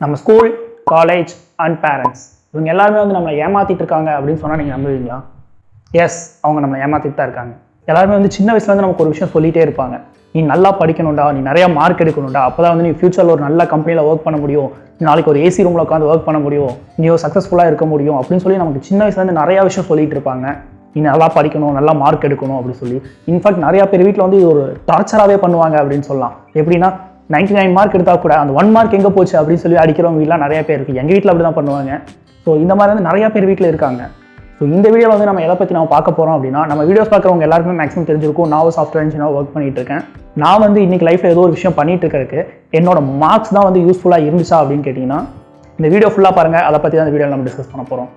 நம்ம school, college and parents இவங்க எல்லாருமே வந்து நம்மளை ஏமாற்றிட்டு இருக்காங்க அப்படின்னு சொன்னால் நீங்கள் நம்புவீங்களா? எஸ், அவங்க நம்மளை ஏமாற்றிட்டு தான் இருக்காங்க. எல்லாருமே வந்து சின்ன வயசுலேருந்து நமக்கு ஒரு விஷயம் சொல்லிகிட்டே இருப்பாங்க. நீ நல்லா படிக்கணும்டா, நீ நிறையா மார்க் எடுக்கணும்டா, அப்போ தான் வந்து நீ ஃபியூச்சரில் ஒரு நல்ல கம்பெனியில் ஒர்க் பண்ண முடியும், நாளைக்கு ஒரு ஏசி ரூமில் உட்காந்து ஒர்க் பண்ண முடியும், நீ ஒரு சக்ஸஸ்ஃபுல்லாக இருக்க முடியும் அப்படின்னு சொல்லி நமக்கு சின்ன வயசுலேருந்து நிறையா விஷயம் சொல்லிட்டு இருப்பாங்க. நீ நல்லா படிக்கணும், நல்லா மார்க் எடுக்கணும் அப்படின்னு சொல்லி. இன்ஃபேக்ட் நிறையா பேர் வீட்டில் வந்து இது ஒரு டார்ச்சராகவே பண்ணுவாங்க அப்படின்னு சொல்லலாம். எப்படின்னா 99 மார்க் எடுத்தால் கூட அந்த 1 மார்க் எங்கே போச்சு அப்படின்னு சொல்லி அடிக்கிறவங்க வீட்டில் நிறைய பேர் இருக்குது. எங்கள் வீட்டில் அப்படி தான் பண்ணுவாங்க. ஸோ இந்த மாதிரி வந்து நிறையா பேர் வீட்டில் இருக்காங்க. ஸோ இந்த வீடியோவில் வந்து நம்ம எதை பற்றி நம்ம பார்க்க போகிறோம் அப்படின்னா, நம்ம வீடியோஸ் பார்க்குறவங்க எல்லாருக்குமே மேக்ஸிமம் தெரிஞ்சிருக்கும். நான் ஒரு சாஃப்ட்வேர் இன்ஜினியராக ஒர்க் பண்ணிட்டு இருக்கேன். நான் வந்து இன்றைக்கி லைஃப்பில் ஏதோ ஒரு விஷயம் பண்ணிட்டு இருக்கிறதுக்கு என்னோட மார்க்ஸ் தான் வந்து யூஸ்ஃபுல்லாக இருந்துச்சா அப்படின்னு கேட்டிங்கன்னா, இந்த வீடியோ ஃபுல்லாக பாருங்கள். அதை பற்றி தான் இந்த வீடியோவில் நம்ம டிஸ்கஸ் பண்ண போகிறோம்.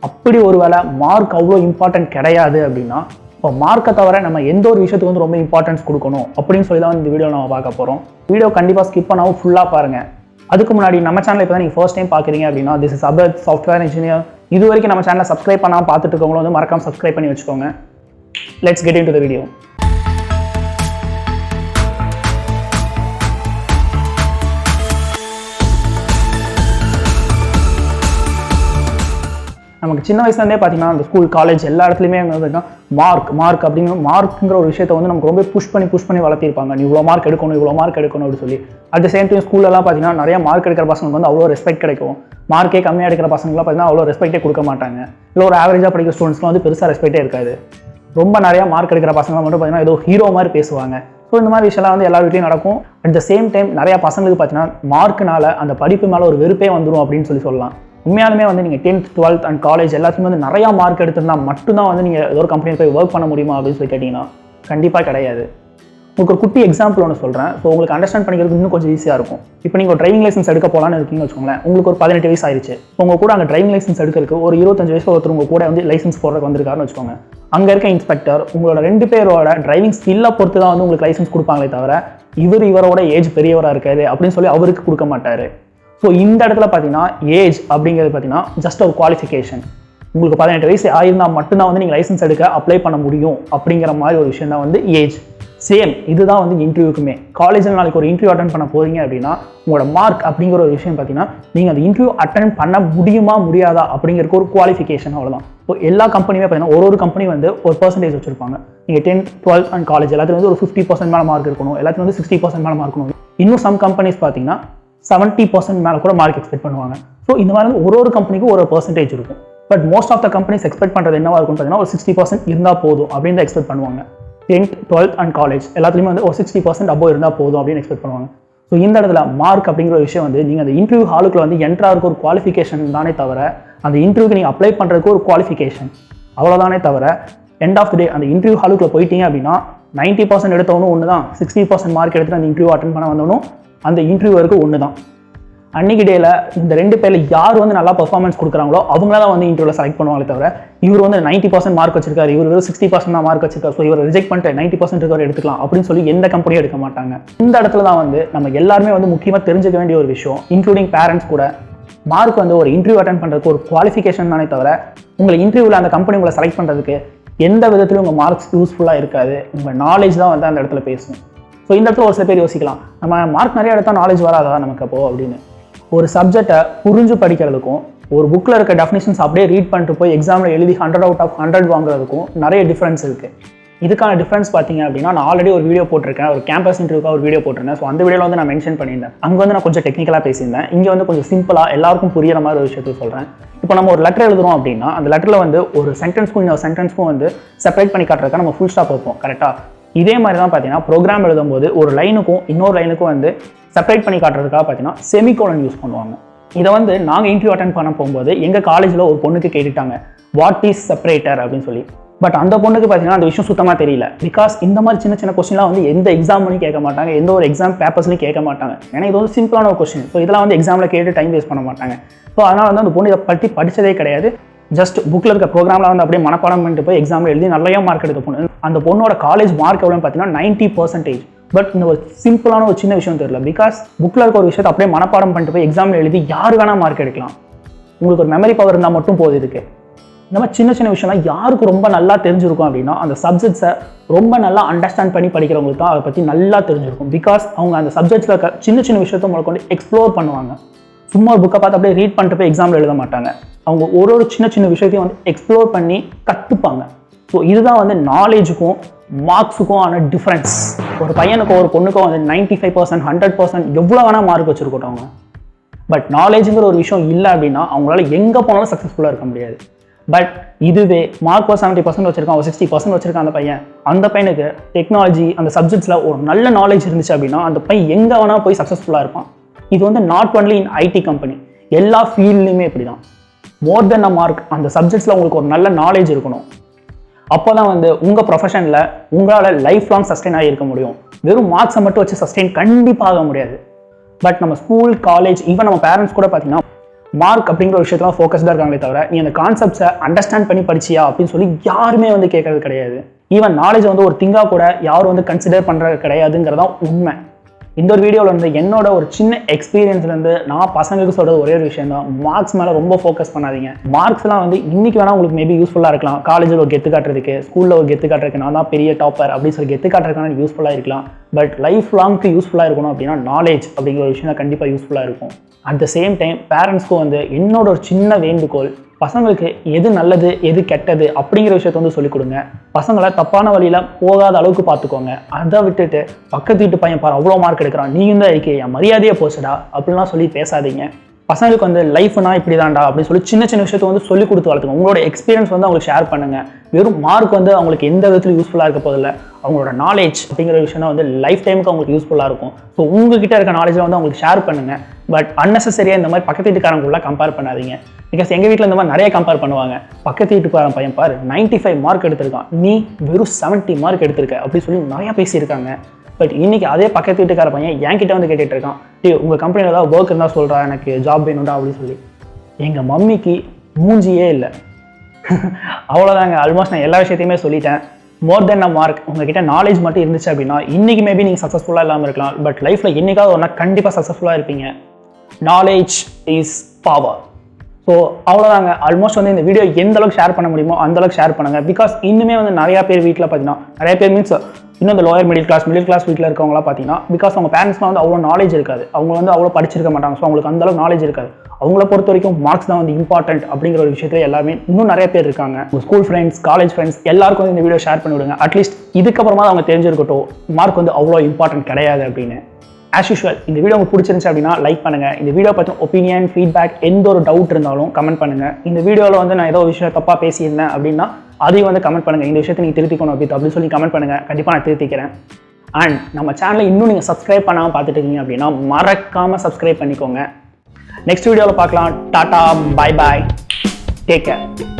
அப்படி ஒரு வேளை மார்க் அவ்வளோ இம்பார்ட்டன்ட் கிடையாது அப்படின்னா, இப்போ மார்க்கை தவிர நம்ம எந்த ஒரு விஷயத்துக்கு வந்து ரொம்ப இம்பார்ட்டன்ஸ் கொடுக்கணும் அப்படின்னு சொல்லி தான் இந்த வீடியோ நம்ம பார்க்க போகிறோம். வீடியோ கண்டிப்பாக ஸ்கிப் பண்ணாமல் ஃபுல்லாக பாருங்கள். அதுக்கு முன்னாடி நம்ம சேனல் இப்போ தான் நீங்கள் ஃபர்ஸ்ட் டைம் பார்க்குறீங்க அப்படின்னா, திஸ் இஸ் அபத் சாஃப்ட்வேர் இன்ஜினியர். இது வரைக்கும் நம்ம சேனலை சப்ஸ்கிரைப் பண்ணாமல் பார்த்துட்டு இருக்கவங்களும் வந்து மறக்காம சப்ஸ்கிரைப் பண்ணி வச்சுக்கோங்க. Let's get into the video. நமக்கு சின்ன வயசுலேருந்தே பார்த்தீங்கன்னா அந்த ஸ்கூல், காலேஜ் எல்லா இடத்துலையுமே வந்து மார்க் அப்படிங்கிற மார்க்குங்கிற ஒரு விஷயத்தை வந்து நமக்கு ரொம்ப புஷ் பண்ணி வளர்த்திருப்பாங்க. நீ இவ்வளோ மார்க் எடுக்கணும் அப்படின்னு சொல்லி. அட் த சேம் டைம் ஸ்கூலெல்லாம் பார்த்தீங்கன்னா நிறைய மார்க் எடுக்கிற பசங்களுக்கு வந்து அவ்வளோ ரெஸ்பெக்ட் கிடைக்கும். மார்க்கே கம்மியாக எடுக்கிற பசங்களாம் பார்த்தீங்கன்னா அவ்வளோ ரெஸ்பெக்டே கொடுக்க மாட்டாங்க. இல்லை ஒரு ஆவரேஜாக படிக்கிற ஸ்டூடெண்ட்ஸ்லாம் வந்து பெருசாக ரெஸ்பெக்டே இருக்காது. ரொம்ப நிறையா மார்க் எடுக்கிற பசங்களாம் மட்டும் பார்த்தீங்கன்னா ஏதோ ஹீரோ மாதிரி பேசுவாங்க. ஸோ இந்த மாதிரி விஷயம்லாம் வந்து எல்லா வீட்லையும் நடக்கும். அட் த சேம் டைம் நிறையா பசங்களுக்கு பார்த்தீங்கன்னா மார்க்குனால அந்த படிப்பு மேலே ஒரு வெறுப்பே வந்துடும் அப்படின்னு சொல்லலாம். உண்மையாலுமே வந்து நீங்கள் 10th 12th அண்ட் காலேஜ் எல்லாத்துக்குமே வந்து நிறையா மார்க் எடுத்திருந்தால் மட்டும்தான் வந்து நீங்கள் ஏதோ ஒரு கம்பெனியில் போய் ஒர்க் பண்ண முடியுமா அப்படின்னு சொல்லி கேட்டிங்கன்னா கண்டிப்பாக கிடையாது. உங்களுக்கு ஒரு குட்டி எக்ஸாம்பிள் ஒன்று சொல்கிறேன். ஸோ உங்களுக்கு அண்டர்ஸ்டாண்ட் பண்ணிக்கிறது இன்னும் கொஞ்சம் ஈஸியாக இருக்கும். இப்போ நீங்கள் ஒரு டிரைவிங் லைசன்ஸ் எடுக்க போகலான்னு இருக்கீங்கன்னு வச்சுக்கோங்களேன். உங்களுக்கு ஒரு 18 வயசு ஆயிடுச்சு. உங்கள் கூட அங்கே டிரைவிங் லைசன்ஸ் எடுக்கிறதுக்கு ஒரு 25 வயசு ஒருத்தர் உங்கள் கூட வந்து லைசன்ஸ் போடுறதுக்கு வந்திருக்காருன்னு வச்சுக்கோங்க. அங்கே இருக்க இன்ஸ்பெக்டர் உங்களோட 2 பேரோட டிரைவிங் ஸ்கில்லை பொறுத்து தான் வந்து உங்களுக்கு லைசன்ஸ் கொடுப்பாங்களே தவிர இவரோட ஏஜ் பெரியவராக இருக்காது அப்படின்னு சொல்லி அவருக்கு கொடுக்க மாட்டார். ஸோ இந்த இடத்துல பார்த்தீங்கன்னா ஏஜ் அப்படிங்கிறது பார்த்தீங்கன்னா ஜஸ்ட் ஒரு குவாலிஃபிகேஷன். உங்களுக்கு 18 வயசு ஆயிருந்தால் மட்டும்தான் வந்து நீங்கள் லைசன்ஸ் எடுக்க அப்ளை பண்ண முடியும் அப்படிங்கிற மாதிரி ஒரு விஷயம் தான் வந்து ஏஜ். சேம் இதுதான் வந்து இன்டர்வியூக்குமே. காலேஜில் நாளைக்கு ஒரு இன்டர்வியூ அட்டன் பண்ண போகிறீங்க அப்படின்னா உங்களோட மார்க் அப்படிங்கிற ஒரு விஷயம் பார்த்தீங்கன்னா நீங்கள் அந்த இன்டர்வியூ அட்டன் பண்ண முடியாதா அப்படிங்கிறதுக்கு ஒரு குவாலிஃபிகேஷன், அவ்வளோதான். ஸோ எல்லா கம்பெனியுமே பார்த்தீங்கன்னா ஒரு கம்பெனி வந்து ஒரு பர்சன்டேஜ் வச்சுருப்பாங்க. நீங்கள் 10th 12th அண்ட் காலேஜ் எல்லாத்துலையும் வந்து ஒரு 50% மேலே மார்க் இருக்கணும், எல்லாத்துலையும் வந்து 60% மேலே மார்க் இருக்கணும். இன்னும் சம் கம்பெனிஸ் பார்த்தீங்கன்னா 70% மேலே கூட மார்க் எக்ஸ்பெக்ட் பண்ணுவாங்க. ஸோ இந்த மாதிரி வந்து ஒரு கம்பெனிக்கும் ஒரு பர்சன்டேஜ் இருக்கும். But most of the companies expect பண்ணுறது என்னவா இருக்கும்னு பார்த்தீங்கன்னா ஒரு 60% இருந்தால் போதும் அப்படின்னு தான் எக்ஸ்பெக்ட் பண்ணுவாங்க. 10th 12th அண்ட் காலேஜ் எல்லாத்துலேயுமே வந்து ஒரு 60% அபோவ் இருந்தால் போதும் அப்படின்னு எக்ஸ்பெக்ட் பண்ணுவாங்க. ஸோ இந்த இடத்துல மார்க் அப்படிங்கிற ஒரு விஷயம் வந்து நீங்கள் அந்த இன்டர்வியூ ஹாலுக்குள்ள வந்து என்ட்ராருக்கு ஒரு குவாலிஃபிகேஷன் தானே தவிர அந்த இன்டர்வியூக்கு நீங்கள் அப்ளை பண்ணுறதுக்கு ஒரு குவாலிஃபிகேஷன் அவ்வளோதானே தவிர எண்ட் ஆஃப் த டே அந்த இன்டர்வியூ ஹாலுக்குள்ள போயிட்டீங்க அப்படின்னா 90% எடுத்தவனும் ஒன்று தான், 60% மார்க் எடுத்துகிட்டு அந்த இன்டர்வியூ அட்டன் பண்ண வந்தவனும் அந்த இன்டர்வியூவருக்கு ஒன்று தான். அன்றைக்கி டேயில் இந்த 2 பேரில் யார் வந்து நல்லா பர்ஃபார்மன்ஸ் கொடுக்குறாங்களோ அவங்கள தான் வந்து இன்டர்வியூவில் செலக்ட் பண்ணுவாங்களே தவிர இவர் வந்து 90% மார்க் வச்சிருக்காரு, இவர் வெறும் 60% தான் மார்க் வச்சிருக்காரு, ஸோ இவர் ரிஜெக்ட் பண்ணிட்டு 90% இருக்கவர் எடுத்துக்கலாம் அப்படின்னு சொல்லி எந்த கம்பெனியும் எடுக்க மாட்டாங்க. இந்த இடத்துல தான் வந்து நம்ம எல்லாருமே வந்து முக்கியமாக தெரிஞ்சுக்க வேண்டிய ஒரு விஷயம், இன்க்ளூடிங் பேரண்ட்ஸ் கூட. மார்க் வந்து ஒரு இன்டர்வியூ அட்டன் பண்ணுறதுக்கு ஒரு குவாலிஃபிகேஷன் தானே தவிர உங்களை இன்டர்வியூவில் அந்த கம்பெனி உங்களை செலக்ட் பண்ணுறதுக்கு எந்த விதத்திலும் உங்கள் மார்க்ஸ் யூஸ்ஃபுல்லாக இருக்காது. உங்கள் நாலேஜ் தான் வந்து அந்த இடத்துல பேசும். ஸோ இந்த இடத்துல ஒரு சில பேர் யோசிக்கலாம், நம்ம மார்க் நிறைய எடுத்தால் நாலேஜ் வராதா நமக்கு அப்போ அப்படின்னு. ஒரு சப்ஜெக்டை புரிஞ்சு படிக்கிறதுக்கும் ஒரு புக்கில் இருக்க டெஃபினிஷன்ஸ் அப்படியே ரீட் பண்ணிட்டு போய் எக்ஸாமில் எழுதி 100 out of 100 வாங்குறதுக்கும் நிறைய டிஃப்ரென்ஸ் இருக்குது. இதுக்கான டிஃப்ரென்ஸ் பார்த்தீங்க அப்படின்னா நான் ஆல்ரெடி ஒரு வீடியோ போட்டிருக்கேன், ஒரு கேம்பஸ் இன்டர்வியூக்காக ஒரு வீடியோ போட்டிருந்தேன். ஸோ அந்த வீடியோவில் வந்து நான் மென்ஷன் பண்ணியிருந்தேன். அங்கே வந்து நான் கொஞ்சம் டெக்னிக்கலாக பேசியிருந்தேன். இங்கே வந்து கொஞ்சம் சிம்பிளாக எல்லாருக்கும் புரியிற மாதிரி ஒரு விஷயத்தை சொல்கிறேன். இப்போ நம்ம ஒரு லெட்டர் எழுதுறோம் அப்படின்னா அந்த லெட்டரில் வந்து ஒரு சென்டென்ஸ்க்கும் இன்னொரு சென்டென்ஸ்க்கும் வந்து செப்பரேட் பண்ணி காட்டுறதுக்காக நம்ம ஃபுல் ஸ்டாப் வைப்போம், கரெக்டாக? இதே மாதிரி தான் பார்த்தீங்கன்னா ப்ரோக்ராம் எழுதும்போது ஒரு லைனுக்கும் இன்னொரு லைனுக்கும் வந்து செப்பரேட் பண்ணி காட்டுறதுக்காக பார்த்தீங்கன்னா செமிகோலன் யூஸ் பண்ணுவாங்க. இதை வந்து நாங்கள் இன்டர்வியூ அட்டன் பண்ண போகும்போது எங்கள் காலேஜில் ஒரு பொண்ணுக்கு கேட்டுட்டாங்க வாட் இஸ் செப்பரேட்டர் அப்படின்னு சொல்லி. பட் அந்த பொண்ணுக்கு பார்த்தீங்கன்னா அந்த விஷயம் சுத்தமாக தெரியல. பிகாஸ் இந்த மாதிரி சின்ன கொஸ்டின்லாம் வந்து எந்த எக்ஸாம்லையும் கேட்க மாட்டாங்க, எந்த ஒரு எக்ஸாம் பேப்பர்ஸ்லையும் கேட்க மாட்டாங்க. ஏன்னா இது வந்து சிம்பிளான ஒரு கொஸ்டின். ஸோ இதெல்லாம் வந்து எக்ஸாமில் கேட்டு டைம் வேஸ்ட் பண்ண மாட்டாங்க. ஸோ அதனால் வந்து அந்த பொண்ணு இதை பற்றி படித்ததே கிடையாது. ஜஸ்ட் புக்கில் இருக்க ப்ரோக்ராமில் வந்து அப்படியே மனப்பாடம் பண்ணிட்டு போய் எக்ஸாமில் எழுதி நிறைய மார்க் எடுக்க பொண்ணு. அந்த பொண்ணோட காலேஜ் மார்க் எவ்வளோன்னு பார்த்தீங்கன்னா 90%. பட் இந்த ஒரு சிம்பிளான ஒரு சின்ன விஷயம் தெரியல. பிகாஸ் புக்கில் இருக்க ஒரு விஷயத்தை அப்படியே மனப்பாடம் பண்ணிட்டு போய் எக்ஸாமில் எழுதி யார் வேணால் மார்க் எடுக்கலாம். உங்களுக்கு ஒரு மெமரி பவர் இருந்தால் மட்டும் போதும் இதுக்கு. இந்த மாதிரி சின்ன விஷயம்லாம் யாருக்கு ரொம்ப நல்லா தெரிஞ்சிருக்கும் அப்படின்னா அந்த சப்ஜெக்ட்ஸை ரொம்ப நல்லா அண்டர்ஸ்டாண்ட் பண்ணி படிக்கிறவங்களுக்கு தான் அதை பற்றி நல்லா தெரிஞ்சிருக்கும். பிகாஸ் அவங்க அந்த சப்ஜெக்ட்ஸில் இருக்க சின்ன விஷயத்தை உங்களுக்கு வந்து எக்ஸ்ப்ளோர் பண்ணுவாங்க. சும்மா புக்கை பார்த்து அப்படியே ரீட் பண்ணிட்டு போய் எக்ஸாமில் எழுத மாட்டாங்க. அவங்க ஒரு சின்ன சின்ன விஷயத்தையும் வந்து எக்ஸ்ப்ளோர் பண்ணி கற்றுப்பாங்க. ஸோ இதுதான் வந்து நாலேஜுக்கும் மார்க்ஸுக்கும் ஆன டிஃப்ரென்ஸ். ஒரு பையனுக்கோ ஒரு பொண்ணுக்கோ வந்து 95%, 100% எவ்வளோ வேணால் மார்க் வச்சுருக்கோம். பட் நாலேஜுங்கிற ஒரு விஷயம் இல்லை அப்படின்னா அவங்களால எங்கே போனாலும் சக்ஸஸ்ஃபுல்லாக இருக்க முடியாது. பட் இதுவே மார்க் 70% வச்சிருக்கான், ஒரு 60% வச்சிருக்கான் அந்த பையனுக்கு டெக்னாலஜி அந்த சப்ஜெக்ட்ஸில் ஒரு நல்ல நாலேஜ் இருந்துச்சு அப்படின்னா அந்த பையன் எங்கே வேணால் போய் சக்ஸஸ்ஃபுல்லாக இருப்பான். இது வந்து not only in IT company, எல்லா ஃபீல்ட்லையுமே இப்படி தான். மோர் தென் அ மார்க், அந்த சப்ஜெக்ட்ஸில் உங்களுக்கு ஒரு நல்ல நாலேஜ் இருக்கணும். அப்போ தான் வந்து உங்கள் ப்ரொஃபஷனில் உங்களால் லைஃப் லாங் சஸ்டெயின் ஆகி இருக்க முடியும். வெறும் மார்க்ஸை மட்டும் வச்சு சஸ்டெயின் கண்டிப்பாக ஆக முடியாது. பட் நம்ம ஸ்கூல், காலேஜ், ஈவன் நம்ம பேரண்ட்ஸ் கூட பார்த்தீங்கன்னா மார்க் அப்படிங்கிற விஷயத்தெல்லாம் ஃபோக்கஸ்டாக இருக்காங்களே தவிர நீ அந்த கான்செப்ட்ஸை அண்டர்ஸ்டாண்ட் பண்ணி படிச்சியா அப்படின்னு சொல்லி யாருமே வந்து கேட்கறது கிடையாது. ஈவன் நாலேஜ் வந்து ஒரு திங்காக கூட யாரும் வந்து கன்சிடர் பண்ணுறது கிடையாதுங்கிறதான் உண்மை. இந்த ஒரு வீடியோவில் வந்து என்னோட ஒரு சின்ன எக்ஸ்பீரியன்ஸ்லேருந்து நான் பசங்களுக்கு சொல்கிறது ஒரே ஒரு விஷயம் தான், மார்க்ஸ் மேலே ரொம்ப ஃபோக்கஸ் பண்ணாதீங்க. மார்க்ஸ்லாம் வந்து இன்றைக்கி வேணால் உங்களுக்கு மேபி யூஸ்ஃபுல்லாக இருக்கலாம். காலேஜில் ஒரு கெத்து காட்டுறதுக்கு, ஸ்கூலில் ஒரு கெத்து காட்டுறதுக்கு, நான் தான் பெரிய டாப்பர் அப்படின்னு சொல்லி கெத்து காட்டுறதுக்கான யூஸ்ஃபுல்லாக இருக்கலாம். பட் லைஃப் லாங்க்கு யூஸ்ஃபுல்லாக இருக்கணும் அப்படின்னா நாலேஜ் அப்படிங்கிற ஒரு விஷயம் தான் கண்டிப்பாக யூஸ்ஃபுல்லாக இருக்கும். அட் த சேம் டைம் பேரண்ட்ஸ்க்கும் வந்து என்னோட ஒரு சின்ன வேண்டுகோள், பசங்களுக்கு எது நல்லது எது கெட்டது அப்படிங்கிற விஷயத்த வந்து சொல்லிக் கொடுங்க. பசங்களை தப்பான வழியில் போகாத அளவுக்கு பார்த்துக்கோங்க. அதை விட்டுட்டு பக்கத்து வீட்டு பையன் பாரு அவ்வளோ மார்க் எடுக்கிறான், நீயும் தான் இருக்கே, என் மரியாதையே போச்சுடா அப்படின்லாம் சொல்லி பேசாதீங்க. பசங்களுக்கு வந்து லைஃப்னா இப்படி தான்டா அப்படின்னு சொல்லி சின்ன சின்ன விஷயத்தை வந்து சொல்லிக் கொடுத்து வளர்த்துங்க. உங்களோட எக்ஸ்பீரியன்ஸ் வந்து அவங்களுக்கு ஷேர் பண்ணுங்கள். வெறும் மார்க் வந்து அவங்களுக்கு எந்த விதத்தில் யூஸ்ஃபுல்லாக இருக்க போதில்லை, அவங்களோட நாலேஜ் அப்படிங்கிற விஷயம் தான் வந்து லைஃப் டைமுக்கு அவங்களுக்கு யூஸ்ஃபுல்லாக இருக்கும். ஸோ உங்ககிட்ட இருக்க நாலேஜில் வந்து அவங்களுக்கு ஷேர் பண்ணுங்கள். பட் அன்னெசரியாக இந்த மாதிரி பக்கத்து வீட்டுக்காரங்களுக்குள்ள கம்பேர் பண்ணாதீங்க. பிகாஸ் எங்கள் வீட்டில் இந்த மாதிரி நிறைய கம்பேர் பண்ணுவாங்க. பக்கத்து வீட்டுக்காரன் பையன் பாரு 95 மார்க் எடுத்திருக்கான், நீ வெறும் 70 மார்க் எடுத்திருக்க அப்படின்னு சொல்லி நிறையா பேசியிருக்காங்க. பட் இன்றைக்கி அதே பக்கத்து வீட்டுக்கார பையன் என்கிட்ட வந்து கேட்டுட்டு இருக்கான், உங்கள் கம்பெனியில் ஏதாவது ஒர்க் இருந்தால் சொல்கிறா, எனக்கு ஜாப் வேணும்டா அப்படின்னு சொல்லி. எங்கள் மம்மிக்கு மூஞ்சியே இல்லை. அவ்வளோதாங்க, ஆல்மோஸ்ட் நான் எல்லா விஷயத்தையுமே சொல்லிட்டேன். மோர் தென் அ மார்க், உங்ககிட்ட நாலேஜ் மட்டும் இருந்துச்சு அப்படின்னா இன்றைக்கி மேபி நீங்கள் சக்ஸஸ்ஃபுல்லாக இல்லாமல் இருக்கலாம். பட் லைஃப்பில் என்றைக்காவது ஒரு நாள் கண்டிப்பாக சக்ஸஸ்ஃபுல்லாக இருப்பீங்க. Knowledge is power. ஸோ அவ்வளோதாங்க, ஆல்மோஸ்ட் வந்து இந்த வீடியோ எந்த அளவுக்கு ஷேர் பண்ண முடியுமோ அந்தளவுக்கு ஷேர் பண்ணுங்கள். பிகாஸ் இன்னுமே வந்து நிறையா பேர் வீட்டில் பார்த்தீங்கன்னா, நிறைய பேர் மீன்ஸ் இன்னும் இந்த லோயர் மிடில் கிளாஸ் வீட்டில் இருக்கவங்களாம் பார்த்தீங்கன்னா, பிகாஸ் அவங்க பேரண்ட்ஸ்லாம் வந்து அவ்வளோ நாலேஜ் இருக்காது, அவங்க வந்து அவ்வளோ படிச்சிருக்க மாட்டாங்க. ஸோ அவங்களுக்கு அந்தளவுக்கு நாலேஜ் இருக்காது. அவங்கள பொறுத்த வரைக்கும் மார்க்ஸ் தான் வந்து இம்பார்ட்டன்ட் அப்படிங்கிற ஒரு விஷயத்துல எல்லாருமே இன்னும் நிறைய பேர் இருக்காங்க. ஸ்கூல் ஃப்ரெண்ட்ஸ், காலேஜ் ஃப்ரெண்ட்ஸ் எல்லாருக்கும் வந்து இந்த வீடியோ ஷேர் பண்ணி விடுங்க. அட்லீஸ்ட் இதுக்கப்புறமா அவங்க தெரிஞ்சிருக்கட்டும் மார்க் வந்து அவ்வளோ இம்பார்ட்டன்ட் கிடையாது அப்படின்னு. ஆஸ் யூஷுவல் இந்த வீடியோ உங்களுக்கு பிடிச்சிருந்துச்சு அப்படின்னா லைக் பண்ணுங்கள். இந்த வீடியோ பற்றின ஒப்பீனியன், ஃபீட்பேக், எந்த ஒரு டவுட் இருந்தாலும் கமெண்ட் பண்ணுங்கள். இந்த வீடியோவில் வந்து நான் ஏதோ ஒரு விஷயம் தப்பாக பேசியிருந்தேன் அப்படின்னா அதையும் வந்து கமெண்ட் பண்ணுங்கள். இந்த விஷயத்தை நீங்கள் திருத்திக்கணும் அப்படின்னு சொல்லி கமெண்ட் பண்ணுங்கள். கண்டிப்பாக நான் திருத்திக்கிறேன். அண்ட் நம்ம சேனலை இன்னும் நீங்கள் சப்ஸ்கிரைப் பண்ணாமல் பார்த்துட்டு இருக்கீங்க அப்படின்னா மறக்காமல் சப்ஸ்கிரைப் பண்ணிக்கோங்க. நெக்ஸ்ட் வீடியோவில் பார்க்கலாம். Tata, bye bye, take care.